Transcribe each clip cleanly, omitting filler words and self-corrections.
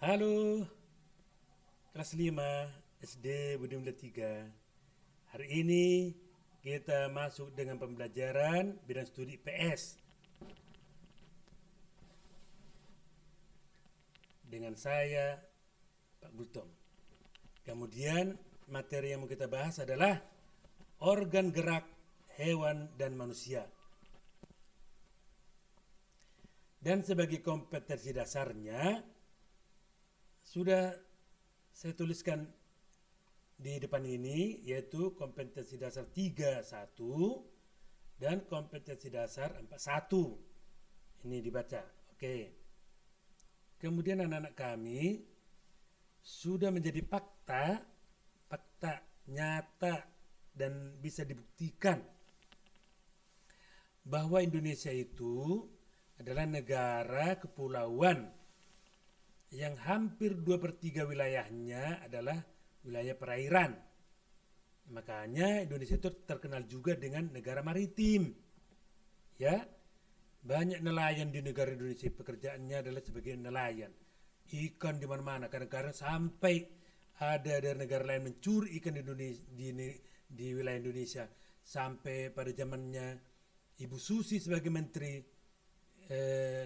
Halo, kelas 5 SD Budi Mulia 3. Hari ini kita masuk dengan pembelajaran bidang studi PS dengan saya, Pak Gultom. Kemudian materi yang mau kita bahas adalah organ gerak hewan dan manusia. Dan sebagai kompetensi dasarnya sudah saya tuliskan di depan ini, yaitu kompetensi dasar 31 dan kompetensi dasar 41. Ini dibaca. Oke. Kemudian anak-anak kami sudah menjadi fakta nyata dan bisa dibuktikan bahwa Indonesia itu adalah negara kepulauan yang hampir 2/3 wilayahnya adalah wilayah perairan. Makanya Indonesia itu terkenal juga dengan negara maritim. Ya, banyak nelayan di negara Indonesia, pekerjaannya adalah sebagai nelayan. Ikan di mana-mana, kadang-kadang sampai ada dari negara lain mencuri ikan di Indonesia, di wilayah Indonesia. Sampai pada zamannya Ibu Susi sebagai menteri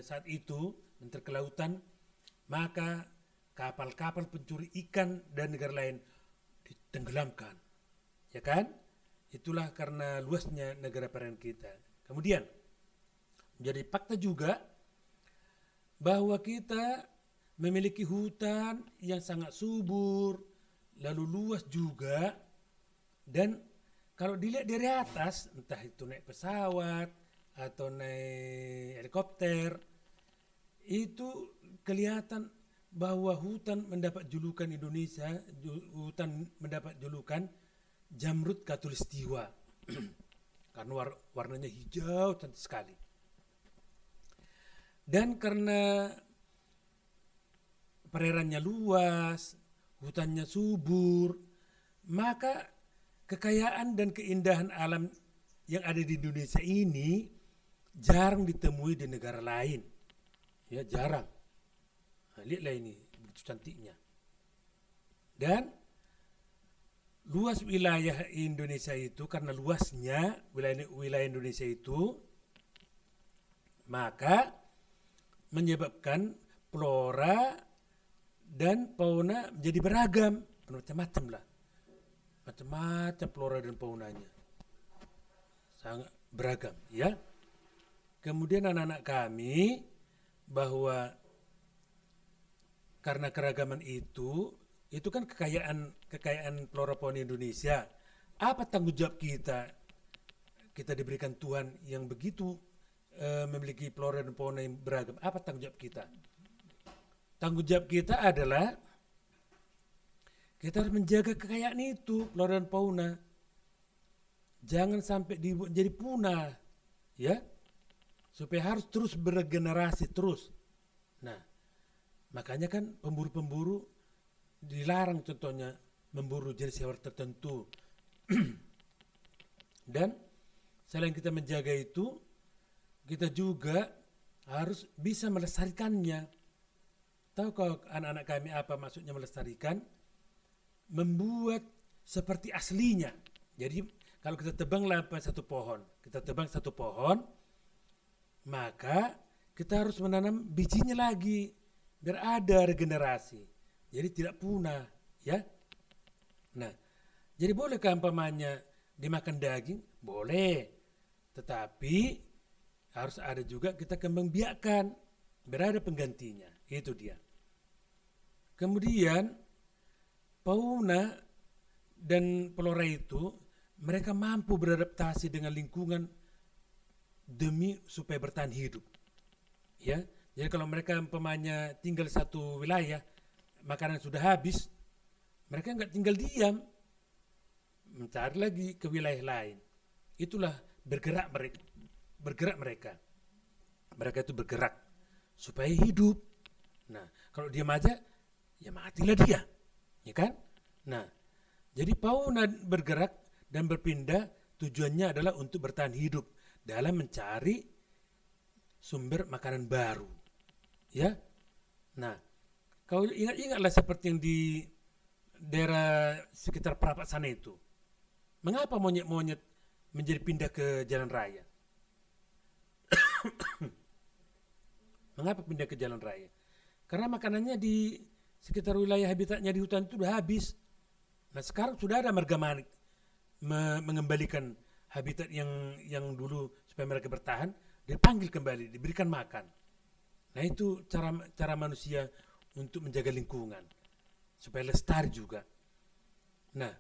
saat itu, Menteri Kelautan, maka kapal-kapal pencuri ikan dari negara lain ditenggelamkan, ya kan? Itulah karena luasnya negara perairan kita. Kemudian menjadi fakta juga bahwa kita memiliki hutan yang sangat subur, lalu luas juga, dan kalau dilihat dari atas, entah itu naik pesawat atau naik helikopter, itu kelihatan bahwa hutan mendapat julukan Indonesia, hutan mendapat julukan Jamrud Katulistiwa karena warnanya hijau cantik sekali. Dan karena perairannya luas, hutannya subur, maka kekayaan dan keindahan alam yang ada di Indonesia ini jarang ditemui di negara lain. Ya, jarang. Nah, lihatlah ini, begitu cantiknya. Dan luas wilayah Indonesia itu, karena luasnya wilayah Indonesia itu, maka menyebabkan flora dan fauna menjadi beragam, macam-macam lah. Macam-macam flora dan faunanya. Sangat beragam, ya. Kemudian anak-anak kami, bahwa karena keragaman itu kan kekayaan flora fauna Indonesia. Apa tanggung jawab kita? Kita diberikan Tuhan yang begitu memiliki flora dan fauna yang beragam. Apa tanggung jawab kita? Tanggung jawab kita adalah kita harus menjaga kekayaan itu, flora dan fauna. Jangan sampai dibuat jadi punah, ya. Supaya harus terus beregenerasi terus. Nah, makanya kan pemburu-pemburu dilarang contohnya memburu jenis hewan tertentu. Dan selain kita menjaga itu, kita juga harus bisa melestarikannya. Tahu kalau anak-anak kami apa maksudnya melestarikan? Membuat seperti aslinya. Jadi kalau kita tebang satu pohon, maka kita harus menanam bijinya lagi biar ada regenerasi. Jadi tidak punah, ya. Nah, jadi bolehkah umpamanya dimakan daging? Boleh. Tetapi harus ada juga kita kembang biakkan biar ada penggantinya. Itu dia. Kemudian fauna dan flora itu mereka mampu beradaptasi dengan lingkungan demi supaya bertahan hidup, ya. Jadi kalau mereka umpamanya tinggal satu wilayah, makanan sudah habis, mereka nggak tinggal diam, mencari lagi ke wilayah lain. Itulah bergerak mereka. Mereka itu bergerak supaya hidup. Nah, kalau diam aja, ya matilah dia, ya kan? Nah, jadi fauna bergerak dan berpindah tujuannya adalah untuk bertahan hidup dalam mencari sumber makanan baru, ya. Nah, Kau ingat-ingatlah seperti yang di daerah sekitar Prapat sana itu. Mengapa monyet-monyet menjadi pindah ke jalan raya? Mengapa pindah ke jalan raya? Karena makanannya di sekitar wilayah habitatnya di hutan itu sudah habis. Nah sekarang sudah ada marga manik mengembalikan habitat yang dulu supaya mereka bertahan, dipanggil kembali, diberikan makan. Nah itu cara manusia untuk menjaga lingkungan supaya lestari juga. Nah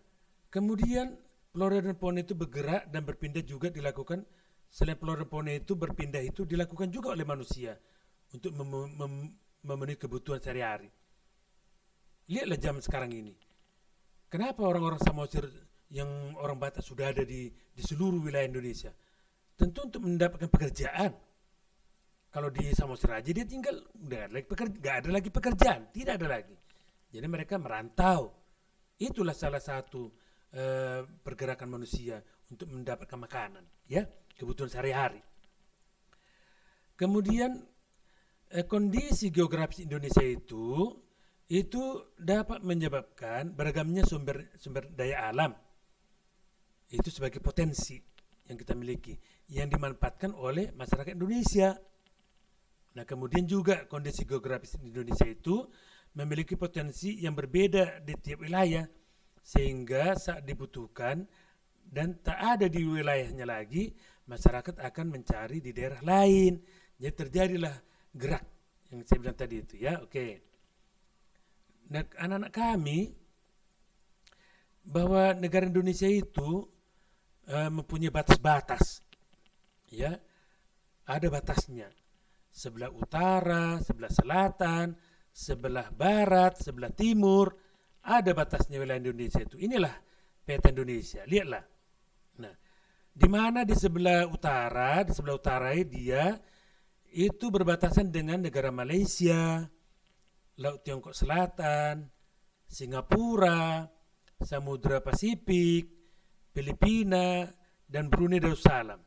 kemudian flora dan fauna itu bergerak dan berpindah juga dilakukan. Selain flora dan fauna itu berpindah itu dilakukan juga oleh manusia untuk memenuhi kebutuhan sehari-hari. Lihatlah zaman sekarang ini. Kenapa orang-orang Samosir yang orang Batak sudah ada di seluruh wilayah Indonesia? Tentu untuk mendapatkan pekerjaan. Kalau di Samosir aja dia tinggal, nggak ada lagi pekerjaan, tidak ada lagi. Jadi mereka merantau. Itulah salah satu pergerakan manusia untuk mendapatkan makanan, ya, kebutuhan sehari-hari. Kemudian kondisi geografis Indonesia itu dapat menyebabkan beragamnya sumber daya alam. Itu sebagai potensi yang kita miliki, yang dimanfaatkan oleh masyarakat Indonesia. Nah, kemudian juga kondisi geografis Indonesia itu memiliki potensi yang berbeda di tiap wilayah, sehingga saat dibutuhkan dan tak ada di wilayahnya lagi, masyarakat akan mencari di daerah lain. Jadi terjadilah gerak yang saya bilang tadi itu, ya. Oke. Nah, anak-anak kami bahwa negara Indonesia itu mempunyai batas-batas, ya, ada batasnya. Sebelah utara, sebelah selatan, sebelah barat, sebelah timur, ada batasnya wilayah Indonesia itu. Inilah peta Indonesia, lihatlah. Nah, di mana di sebelah utara dia itu berbatasan dengan negara Malaysia, Laut Tiongkok Selatan, Singapura, Samudra Pasifik, Filipina, dan Brunei Darussalam.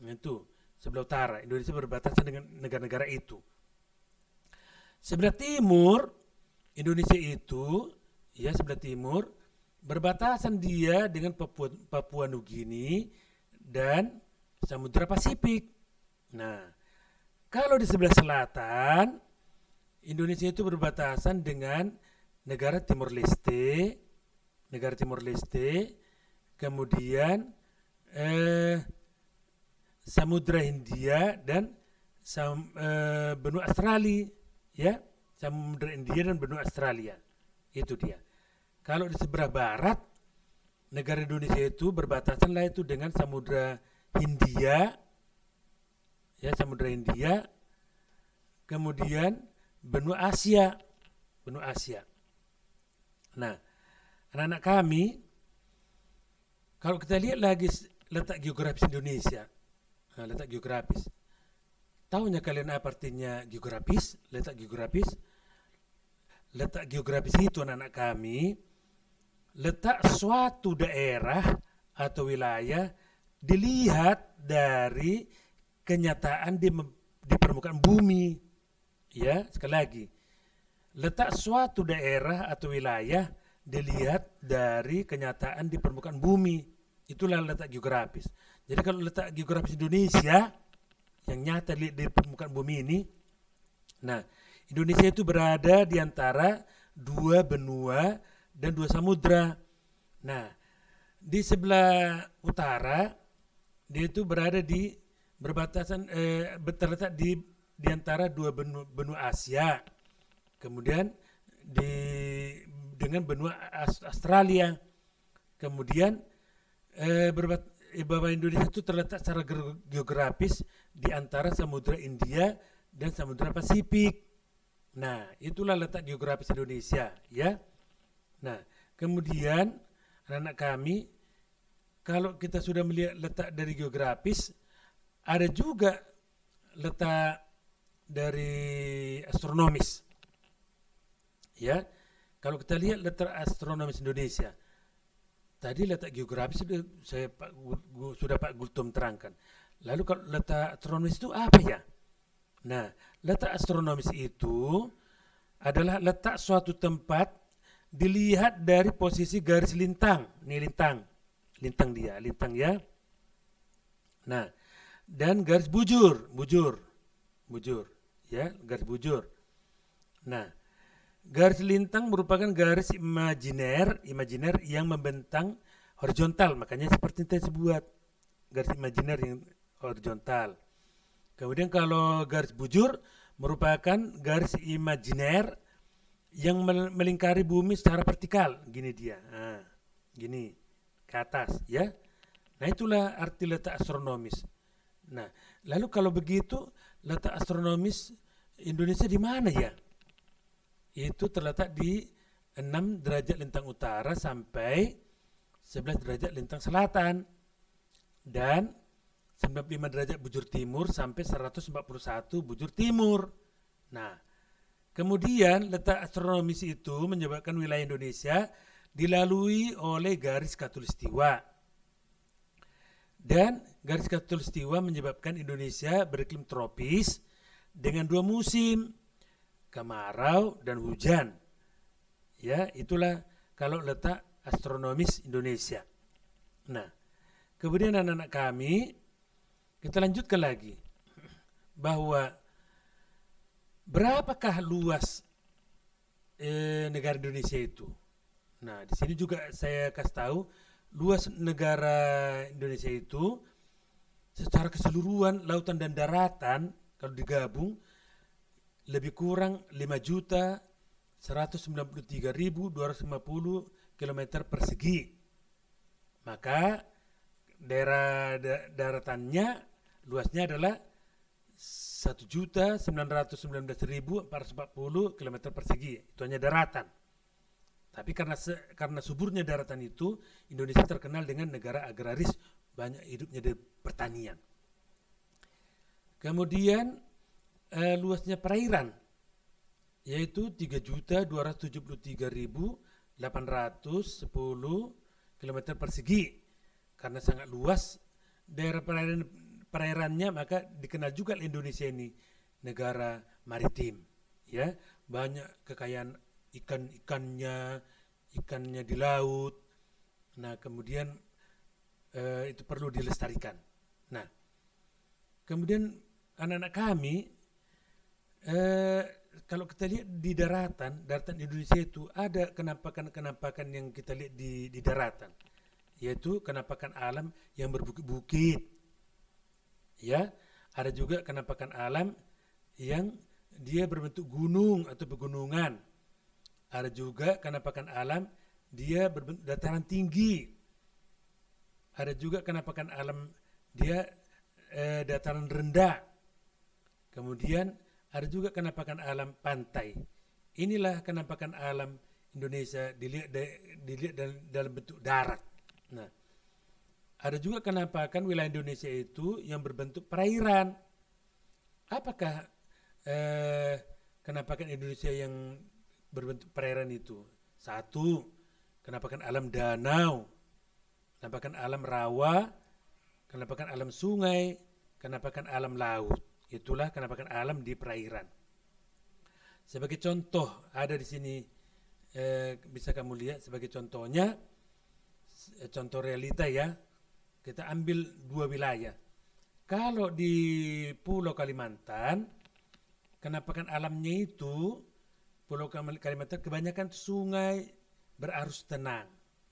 Itu sebelah utara, Indonesia berbatasan dengan negara-negara itu. Sebelah timur, Indonesia itu, ya sebelah timur, berbatasan dia dengan Papua Nugini dan Samudra Pasifik. Nah, kalau di sebelah selatan, Indonesia itu berbatasan dengan negara Timor Leste, kemudian Samudra Hindia dan benua Australia, ya, Samudra Hindia dan benua Australia. Itu dia. Kalau di sebelah barat, negara Indonesia itu berbatasan lah itu dengan Samudra Hindia, ya, Samudra Hindia, kemudian benua Asia. Nah, anak-anak kami, kalau kita lihat lagi letak geografis Indonesia, letak geografis. Tahunya kalian apa artinya geografis? Letak geografis? Letak geografis itu anak-anak kami, letak suatu daerah atau wilayah dilihat dari kenyataan di permukaan bumi. Ya, sekali lagi. Letak suatu daerah atau wilayah dilihat dari kenyataan di permukaan bumi. Itulah letak geografis. Jadi kalau letak geografis Indonesia yang nyata di permukaan bumi ini, nah, Indonesia itu berada di antara dua benua dan dua samudra. Nah, di sebelah utara dia itu berada di berbatasan terletak di antara dua benua Asia. Kemudian dengan benua Australia. Kemudian bahwa Indonesia itu terletak secara geografis di antara Samudra India dan Samudra Pasifik. Nah, itulah letak geografis Indonesia, ya. Nah, kemudian anak-anak kami, kalau kita sudah melihat letak dari geografis, ada juga letak dari astronomis. Ya, kalau kita lihat letak astronomis Indonesia, tadi letak geografis sudah Pak Gultom terangkan. Lalu kalau letak astronomis itu apa ya? Nah, letak astronomis itu adalah letak suatu tempat dilihat dari posisi garis lintang. Ini lintang dia, lintang ya. Nah, dan garis bujur, ya, garis bujur. Nah, garis lintang merupakan garis imajiner yang membentang horizontal, makanya seperti yang saya buat, garis imajiner yang horizontal. Kemudian kalau garis bujur merupakan garis imajiner yang melingkari bumi secara vertikal, gini dia, nah, gini ke atas ya. Nah, itulah arti letak astronomis. Nah, lalu kalau begitu letak astronomis Indonesia di mana ya? Itu terletak di 6 derajat lintang utara sampai 11 derajat lintang selatan dan 95 derajat bujur timur sampai 141 bujur timur. Nah, kemudian letak astronomis itu menyebabkan wilayah Indonesia dilalui oleh garis khatulistiwa. Dan garis khatulistiwa menyebabkan Indonesia beriklim tropis dengan 2 musim, kemarau dan hujan. Ya, itulah kalau letak astronomis Indonesia. Nah, kemudian anak-anak kami, kita lanjutkan lagi bahwa berapakah luas negara Indonesia itu. Nah, di sini juga saya kasih tahu luas negara Indonesia itu secara keseluruhan lautan dan daratan kalau digabung lebih kurang 5.193.250 km persegi. Maka daerah daratannya luasnya adalah 1.919.440 km persegi. Itu hanya daratan. Tapi karena suburnya daratan itu, Indonesia terkenal dengan negara agraris, banyak hidupnya di pertanian. Kemudian luasnya perairan, yaitu 3.273.810 km persegi. Karena sangat luas daerah perairannya, maka dikenal juga Indonesia ini negara maritim. Ya, banyak kekayaan ikannya di laut. Nah, kemudian itu perlu dilestarikan. Nah, kemudian anak-anak kami, kalau kita lihat di daratan Indonesia itu ada kenampakan yang kita lihat di daratan, yaitu kenampakan alam yang berbukit-bukit. Ya, ada juga kenampakan alam yang dia berbentuk gunung atau pegunungan. Ada juga kenampakan alam dia berbentuk dataran tinggi. Ada juga kenampakan alam dia dataran rendah. Kemudian ada juga kenampakan alam pantai. Inilah kenampakan alam Indonesia dilihat dalam bentuk darat. Nah, ada juga kenampakan wilayah Indonesia itu yang berbentuk perairan. Apakah kenampakan Indonesia yang berbentuk perairan itu? Satu, kenampakan alam danau, kenampakan alam rawa, kenampakan alam sungai, kenampakan alam laut. Itulah kenampakan alam di perairan. Sebagai contoh ada di sini, bisa kamu lihat sebagai contohnya, contoh realita ya. Kita ambil 2 wilayah. Kalau di Pulau Kalimantan, kenampakan alamnya itu Pulau Kalimantan kebanyakan sungai berarus tenang,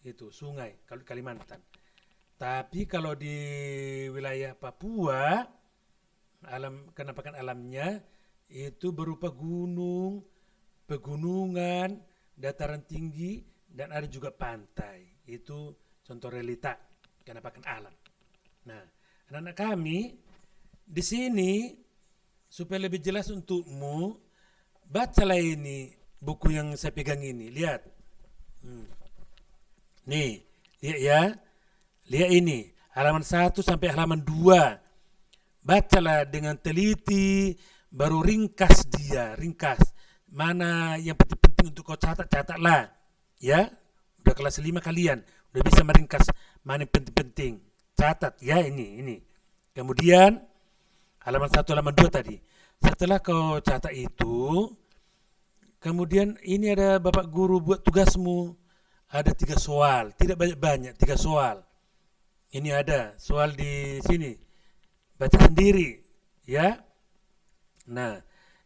itu sungai kalau Kalimantan. Tapi kalau di wilayah Papua, kenampakan alamnya itu berupa gunung, pegunungan, dataran tinggi, dan ada juga pantai. Itu contoh realita kenampakan alam. Nah, anak-anak kami di sini supaya lebih jelas untukmu, bacalah ini buku yang saya pegang ini. Lihat. Nih, lihat ya. Lihat ini, halaman 1 sampai halaman 2. Bacalah dengan teliti, baru ringkas dia, ringkas. Mana yang penting-penting untuk kau catatlah. Ya, udah kelas 5 kalian, udah bisa meringkas mana yang penting-penting. Catat ya ini. Kemudian halaman 1, halaman 2 tadi. Setelah kau catat itu, Kemudian ini ada Bapak Guru buat tugasmu. Ada 3 soal, tidak banyak-banyak, 3 soal. Ini ada soal di sini. Baca sendiri, ya. Nah,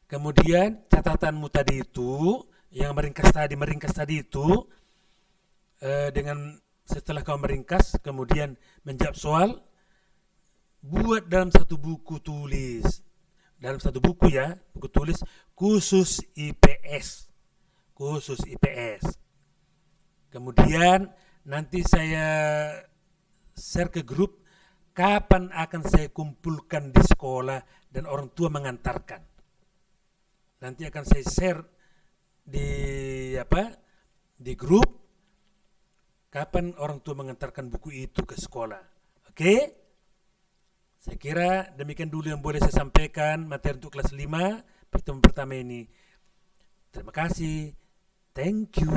kemudian catatanmu tadi itu, yang meringkas tadi itu, dengan setelah kau meringkas, kemudian menjawab soal, buat dalam satu buku tulis. Dalam satu buku ya, buku tulis khusus IPS. Khusus IPS. Kemudian nanti saya share ke grup kapan akan saya kumpulkan di sekolah dan orang tua mengantarkan. Nanti akan saya share di di grup kapan orang tua mengantarkan buku itu ke sekolah. Oke? Saya kira demikian dulu yang boleh saya sampaikan materi untuk kelas 5 pertemuan pertama ini. Terima kasih. Thank you.